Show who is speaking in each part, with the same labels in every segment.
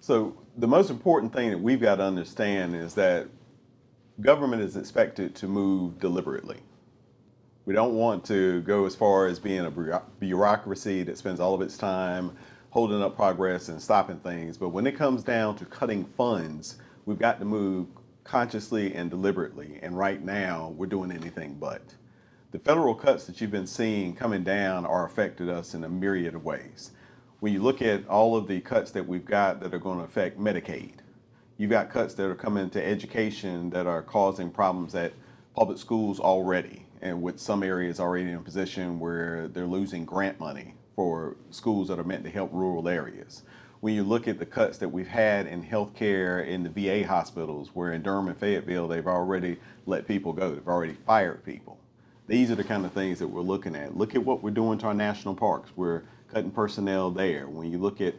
Speaker 1: So the most important thing that we've got to understand is that government is expected to move deliberately. We don't want to go as far as being a bureaucracy that spends all of its time holding up progress and stopping things. But when it comes down to cutting funds, we've got to move consciously and deliberately. And right now, we're doing anything but. The federal cuts that you've been seeing coming down are affected us in a myriad of ways. When you look at all of the cuts that we've got that are going to affect Medicaid, you've got cuts that are coming to education that are causing problems at public schools already, and with some areas already in a position where they're losing grant money for schools that are meant to help rural areas. When you look at the cuts that we've had in healthcare in the VA hospitals, where in Durham and Fayetteville, they've already let people go, they've already fired people. These are the kind of things that we're looking at. Look at what we're doing to our national parks. We're cutting personnel there. When you look at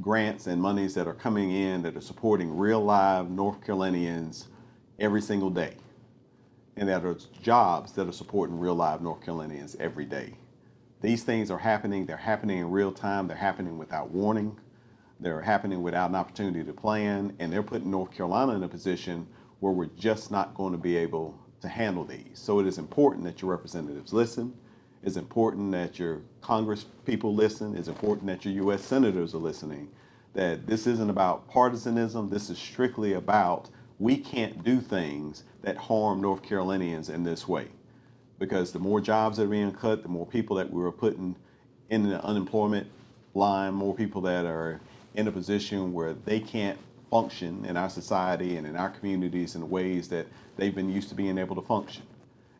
Speaker 1: grants and monies that are coming in that are supporting real live North Carolinians every single day, and that are jobs that are supporting real live North Carolinians every day. These things are happening. They're happening in real time. They're happening without warning. They're happening without an opportunity to plan, and they're putting North Carolina in a position where we're just not going to be able to handle these. So it is important that your representatives listen. It's important that your Congress people listen. It's important that your U.S. senators are listening, that this isn't about partisanism. This is strictly about we can't do things that harm North Carolinians in this way. Because the more jobs that are being cut, the more people that we're putting in the unemployment line, more people that are in a position where they can't function in our society and in our communities in ways that they've been used to being able to function.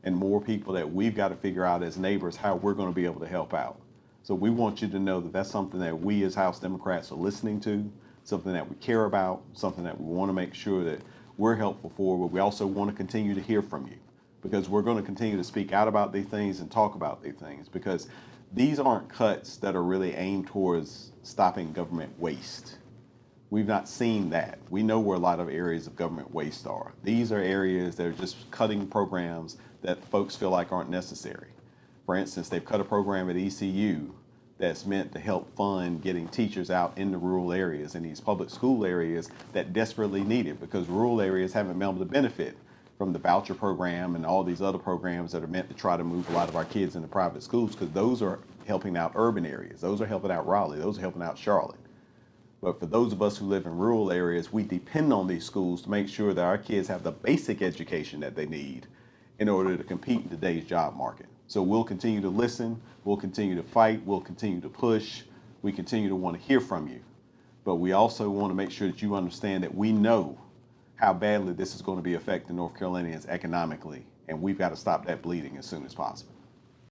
Speaker 1: And more people that we've got to figure out as neighbors how we're going to be able to help out. So we want you to know that that's something that we as House Democrats are listening to, something that we care about, something that we want to make sure that we're helpful for, but we also want to continue to hear from you, because we're going to continue to speak out about these things and talk about these things, because these aren't cuts that are really aimed towards stopping government waste. We've not seen that. We know where a lot of areas of government waste are. These are areas that are just cutting programs that folks feel like aren't necessary. For instance, they've cut a program at ECU that's meant to help fund getting teachers out in the rural areas, in these public school areas that desperately need it, because rural areas haven't been able to benefit from the voucher program and all these other programs that are meant to try to move a lot of our kids into private schools, because those are helping out urban areas. Those are helping out Raleigh. Those are helping out Charlotte. But for those of us who live in rural areas, we depend on these schools to make sure that our kids have the basic education that they need in order to compete in today's job market. So we'll continue to listen, we'll continue to fight, we'll continue to push, we continue to want to hear from you. But we also want to make sure that you understand that we know how badly this is going to be affecting North Carolinians economically, and we've got to stop that bleeding as soon as possible.